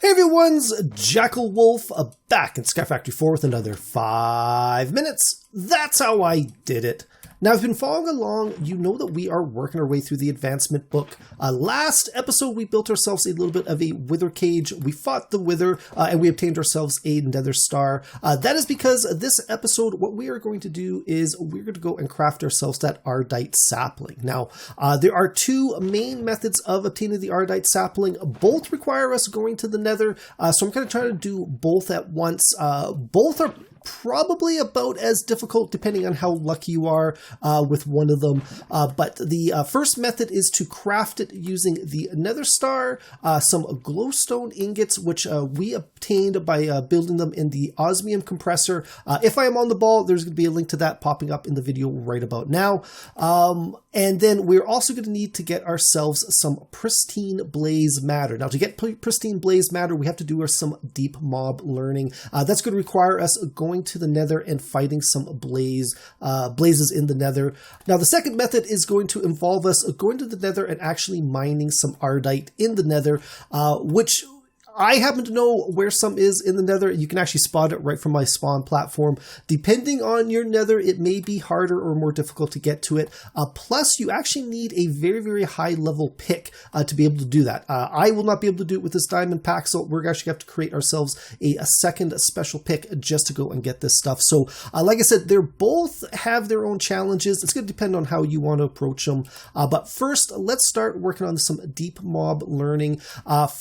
Hey everyone's Jackel Wolf back in Skyfactory 4 with another 5 minutes. That's how I did it. Now, if you've been following along, you know that we are working our way through the advancement book. Last episode, we built ourselves a little bit of a wither cage. We fought the wither, and we obtained ourselves a Nether Star. That is because this episode, what we are going to do is we're going to go and craft ourselves that Ardite Sapling. Now, there are two main methods of obtaining the Ardite Sapling. Both require us going to the Nether, so I'm going to try to do both at once. Both are probably about as difficult depending on how lucky you are with one of them. But the first method is to craft it using the Nether Star, some Glowstone ingots, which we obtained by building them in the Osmium Compressor. If I am on the ball, there's going to be a link to that popping up in the video right about now. And then we're also going to need to get ourselves some Pristine Blaze Matter. Now, to get Pristine Blaze Matter, we have to do some deep mob learning. That's going to require us going to the Nether and fighting some blazes in the Nether. Now, the second method is going to involve us going to the Nether and actually mining some Ardite in the Nether, which I happen to know where some is in the Nether. You can actually spot it right from my spawn platform. Depending on your Nether, it may be harder or more difficult to get to it. Plus, you actually need a very, very high level pick to be able to do that. I will not be able to do it with this diamond pack, so we're actually going to have to create ourselves a second special pick just to go and get this stuff. So, like I said, they both have their own challenges. It's going to depend on how you want to approach them. But first, let's start working on some deep mob learning.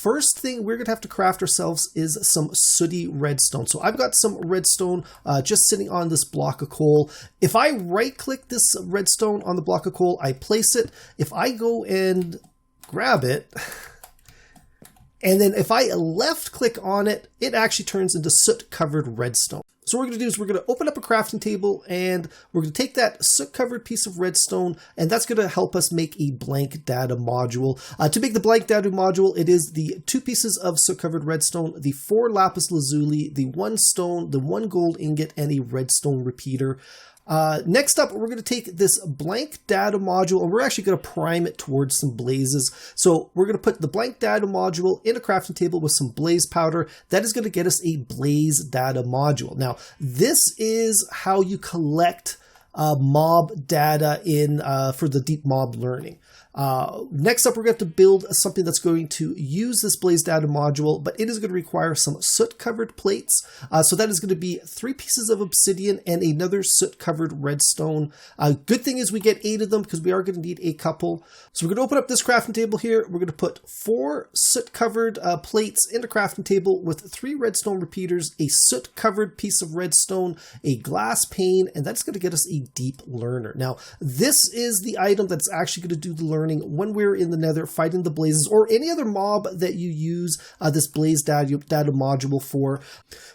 First thing we're going to have to craft ourselves is some sooty redstone. So I've got some redstone just sitting on this block of coal. If I right click this redstone on the block of coal, I place it. If I go and grab it, and then if I left click on it, it actually turns into soot-covered redstone. So what we're going to do is we're going to open up a crafting table and we're going to take that soot-covered piece of redstone, and that's going to help us make a blank data module. To make the blank data module, it is the 2 pieces of soot-covered redstone, the 4 lapis lazuli, the 1 stone, the 1 gold ingot, and a redstone repeater. Next up, we're going to take this blank data module and we're actually going to prime it towards some blazes. So we're going to put the blank data module in a crafting table with some blaze powder. That is going to get us a blaze data module. Now, this is how you collect mob data in for the deep mob learning. Next up, we're going to have to build something that's going to use this blaze data module, but it is going to require some soot-covered plates. So that is going to be 3 pieces of obsidian and another soot-covered redstone. Good thing is we get 8 of them because we are going to need a couple. So we're going to open up this crafting table here. We're going to put 4 soot-covered plates in the crafting table with 3 redstone repeaters, a soot-covered piece of redstone, a glass pane, and that's going to get us a deep learner. Now, this is the item that's actually going to do the learning when we're in the Nether fighting the blazes or any other mob that you use this blaze data module for.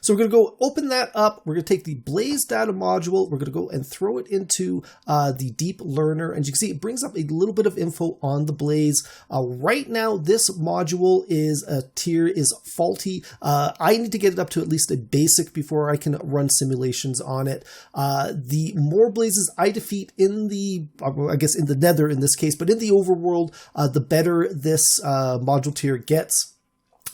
So we're going to go open that up. We're going to take the blaze data module. We're going to go and throw it into the deep learner. And you can see it brings up a little bit of info on the blaze. Right now, this module tier is faulty. I need to get it up to at least a basic before I can run simulations on it. The more blazes I defeat in the, I guess in the Nether in this case, but in the overworld, the better this module tier gets.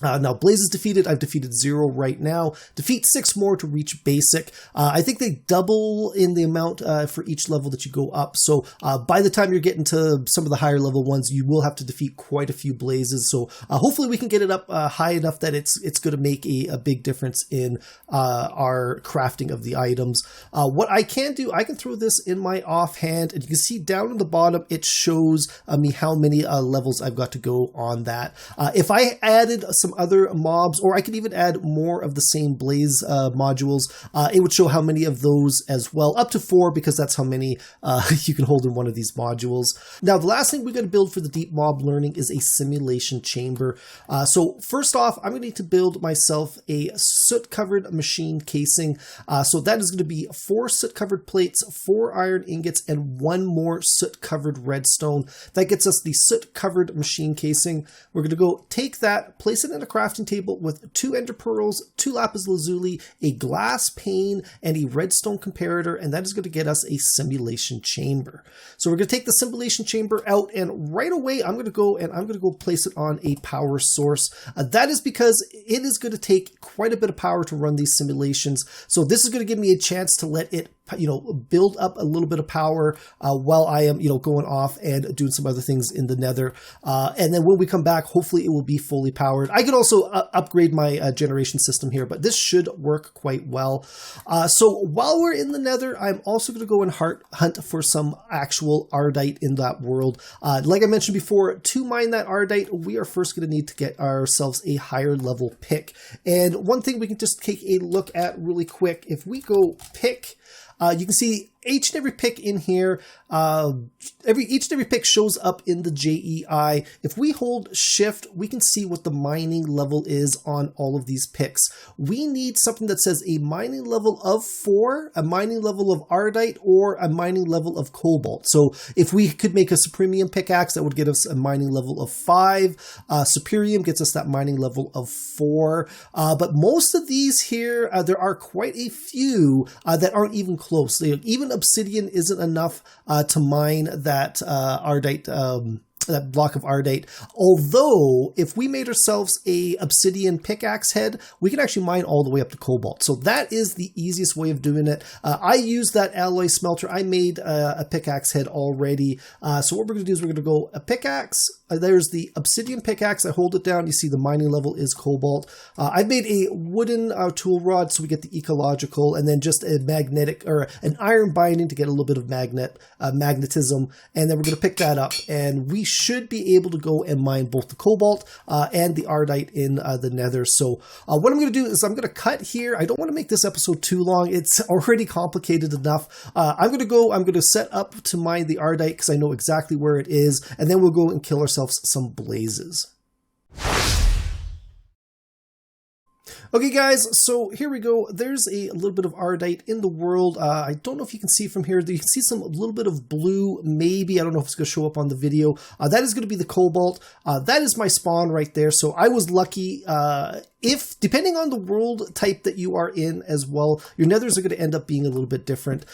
Now, blazes defeated, I've defeated 0 right now. Defeat 6 more to reach basic. I think they double in the amount for each level that you go up. So by the time you're getting to some of the higher level ones, you will have to defeat quite a few blazes. So hopefully we can get it up high enough that it's going to make a big difference in our crafting of the items. What I can do, I can throw this in my offhand, and you can see down at the bottom, it shows me how many levels I've got to go on that. If I added some other mobs, or I could even add more of the same blaze modules, it would show how many of those as well, up to 4, because that's how many you can hold in one of these modules. Now, the last thing we're going to build for the deep mob learning is a simulation chamber. So first off, I'm going to need to build myself a soot-covered machine casing. So that is going to be 4 soot-covered plates, 4 iron ingots, and 1 more soot-covered redstone. That gets us the soot-covered machine casing. We're going to go take that, place it in a crafting table with 2 ender pearls, 2 lapis lazuli, a glass pane, and a redstone comparator, and that is going to get us a simulation chamber. So we're going to take the simulation chamber out, and right away I'm going to go place it on a power source. That is because it is going to take quite a bit of power to run these simulations. So this is going to give me a chance to let it build up a little bit of power while I am, going off and doing some other things in the nether. And then when we come back, hopefully it will be fully powered. I could also upgrade my generation system here, but this should work quite well. So while we're in the nether, I'm also going to go and hunt for some actual Ardite in that world. Like I mentioned before, to mine that Ardite, we are first going to need to get ourselves a higher level pick. And one thing we can just take a look at really quick, if we go pick, you can see each and every pick in here, each and every pick shows up in the JEI. If we hold shift, we can see what the mining level is on all of these picks. We need something that says a mining level of 4, a mining level of Ardite, or a mining level of cobalt. So if we could make a Supremium pickaxe, that would get us a mining level of 5. Superium gets us that mining level of 4. But most of these here, there are quite a few that aren't even close. Even Obsidian isn't enough to mine that Ardite, that block of Ardite. Although, if we made ourselves a Obsidian Pickaxe head, we can actually mine all the way up to cobalt. So that is the easiest way of doing it. I used that alloy smelter. I made a pickaxe head already. So what we're going to do is we're going to go a pickaxe. There's the Obsidian Pickaxe. I hold it down. You see the mining level is cobalt. I've made a wooden tool rod so we get the ecological, and then just a magnetic or an iron binding to get a little bit of magnetism. And then we're going to pick that up, and we should be able to go and mine both the cobalt and the Ardite in the nether. So what I'm going to do is I'm going to cut here. I don't want to make this episode too long. It's already complicated enough. I'm going to set up to mine the Ardite because I know exactly where it is, and then we'll go and kill ourselves some blazes. Okay guys, so here we go. There's a little bit of Ardite in the world. I don't know if you can see from here. You can see a little bit of blue, maybe. I don't know if it's going to show up on the video. That is going to be the cobalt. That is my spawn right there. So I was lucky. If, depending on the world type that you are in as well, your nethers are going to end up being a little bit different.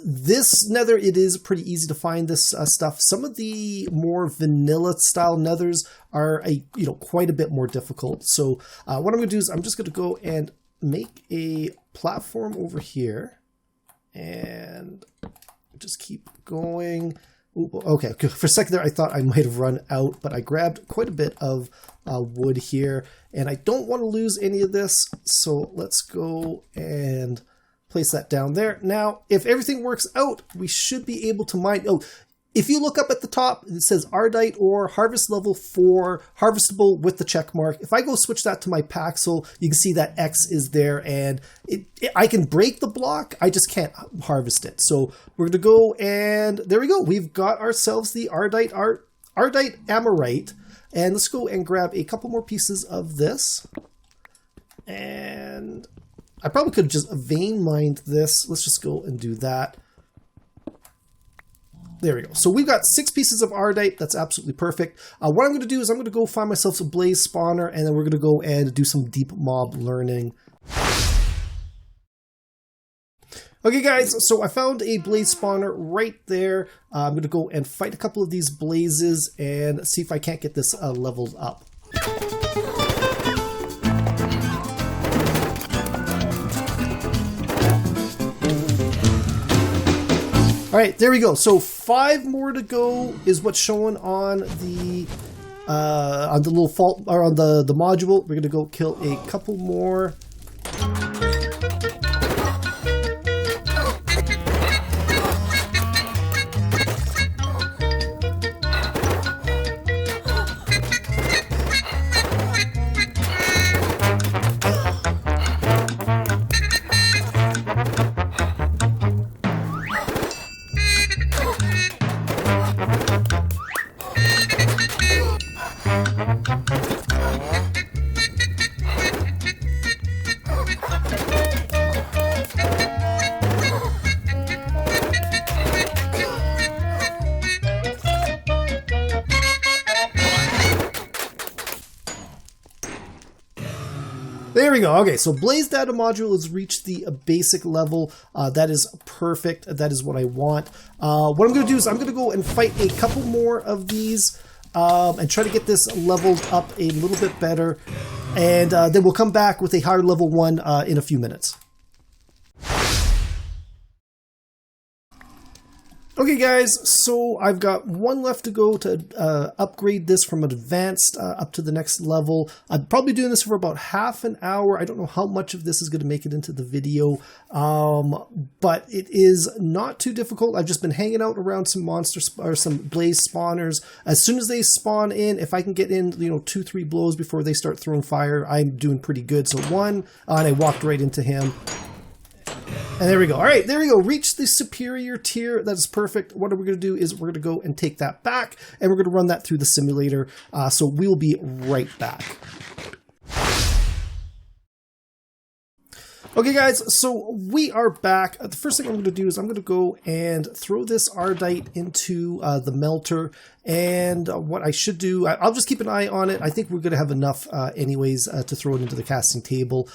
This nether, it is pretty easy to find this stuff. Some of the more vanilla style nethers are quite a bit more difficult. So what I'm going to do is I'm just going to go and make a platform over here and just keep going. Ooh, okay, for a second there I thought I might have run out, but I grabbed quite a bit of wood here, and I don't want to lose any of this, so let's go and place that down there. Now, if everything works out, we should be able to mine. Oh, if you look up at the top, it says Ardite ore, harvest level 4, harvestable with the check mark. If I go switch that to my Paxel, you can see that X is there, and I can break the block, I just can't harvest it. So we're going to go, and there we go. We've got ourselves the Ardite Amorite, and let's go and grab a couple more pieces of this. And I probably could have just vein mined this. Let's just go and do that. There we go. So we've got 6 pieces of Ardite. That's absolutely perfect. What I'm going to do is I'm going to go find myself a blaze spawner, and then we're going to go and do some deep mob learning. Okay guys, so I found a blaze spawner right there. I'm going to go and fight a couple of these blazes and see if I can't get this leveled up. All right, there we go. So 5 more to go is what's showing on the little fault, or on the module. We're gonna go kill a couple more. There we go. Okay, so Blaze Data Module has reached the basic level. That is perfect. That is what I want. What I'm going to do is I'm going to go and fight a couple more of these and try to get this leveled up a little bit better. And then we'll come back with a higher level one in a few minutes. Okay guys, so I've got one left to go to upgrade this from advanced up to the next level. I'm probably doing this for about half an hour. I don't know how much of this is going to make it into the video, but it is not too difficult. I've just been hanging out around some or some blaze spawners. As soon as they spawn in, if I can get in, 2-3 blows before they start throwing fire, I'm doing pretty good. So one, and I walked right into him. And there we go. All right, there we go. Reach the superior tier. That is perfect. What we're going to do is we're going to go and take that back, and we're going to run that through the simulator. So we'll be right back. Okay guys, so we are back. The first thing I'm going to do is I'm going to go and throw this Ardite into the melter. And what I should do, I'll just keep an eye on it. I think we're going to have enough anyways to throw it into the casting table.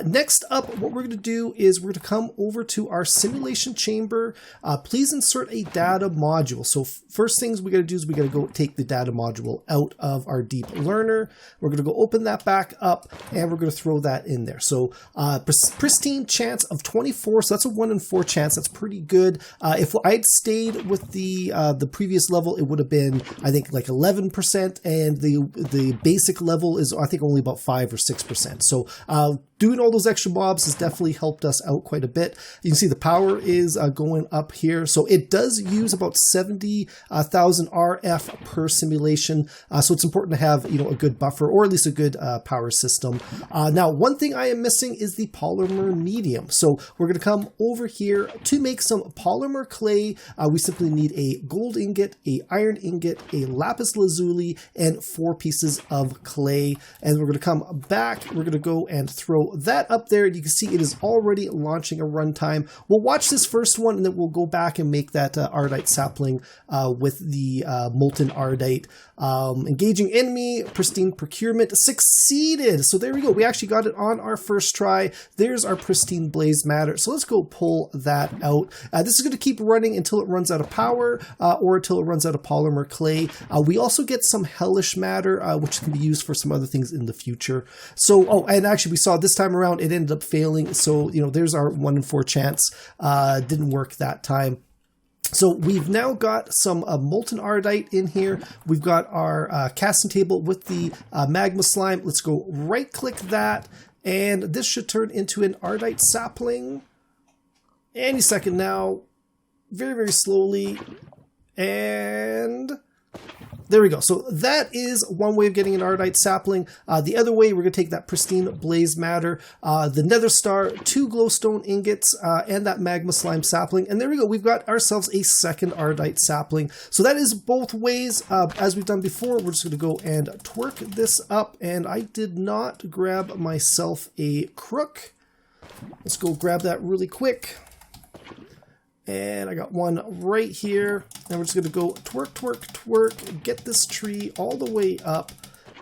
Next up, what we're going to do is we're going to come over to our simulation chamber. Please insert a data module. So first things we got to do is we got to go take the data module out of our deep learner. We're going to go open that back up and we're going to throw that in there. So pristine chance of 24. So that's a 1 in 4 chance. That's pretty good. If I'd stayed with the previous level, it would have been, I think, like 11%, and the basic level is, I think, only about 5 or 6%. So doing all those extra mobs has definitely helped us out quite a bit. You can see the power is going up here. So it does use about 70,000 RF per simulation. So it's important to have, a good buffer, or at least a good power system. Now, one thing I am missing is the polymer medium. So we're going to come over here to make some polymer clay. We simply need a gold ingot, a iron ingot, a lapis lazuli, and 4 pieces of clay. And we're going to come back. We're going to go and throw that up there. You can see it is already launching a runtime. We'll watch this first one, and then we'll go back and make that Ardite sapling with the molten Ardite. Engaging enemy, pristine procurement, succeeded. So there we go. We actually got it on our first try. There's our Pristine Blaze Matter. So let's go pull that out. This is going to keep running until it runs out of power or until it runs out of polymer clay. We also get some hellish matter, which can be used for some other things in the future. So, and actually we saw this time around it ended up failing. So, there's our 1 in 4 chance. Didn't work that time. So we've now got some molten Ardite in here. We've got our casting table with the magma slime. Let's go right click that, and this should turn into an Ardite sapling any second now. Very, very slowly. And there we go. So that is one way of getting an Ardite sapling. The other way, we're going to take that Pristine Blaze Matter, the Nether Star, 2 Glowstone ingots, and that magma slime sapling. And there we go. We've got ourselves a second Ardite sapling. So that is both ways. As we've done before, we're just going to go and twerk this up. And I did not grab myself a crook. Let's go grab that really quick. And I got one right here. And we're just going to go twerk, twerk, twerk, get this tree all the way up.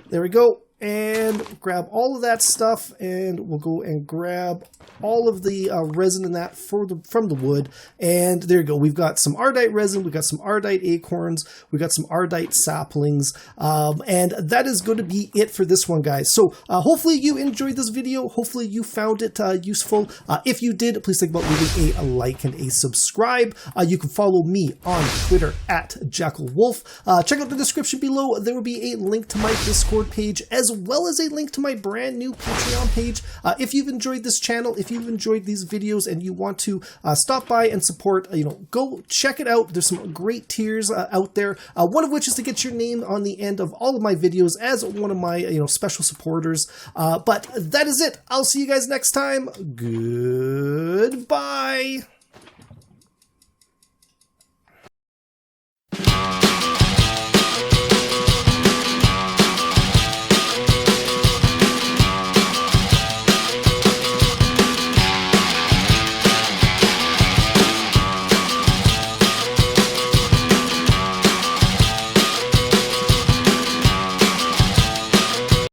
There we go. And grab all of that stuff, and we'll go and grab all of the resin in that from the wood. And there you go. We've got some Ardite resin, we've got some Ardite acorns, we've got some Ardite saplings, and that is going to be it for this one, guys. So hopefully you enjoyed this video. Hopefully you found it useful. If you did, please think about leaving a like and a subscribe. You can follow me on Twitter at JackelWolf. Check out the description below. There will be a link to my Discord page, as well as a link to my brand new Patreon page. If you've enjoyed this channel, if you've enjoyed these videos and you want to stop by and support, go check it out. There's some great tiers out there. One of which is to get your name on the end of all of my videos as one of my special supporters. But that is it. I'll see you guys next time. Goodbye.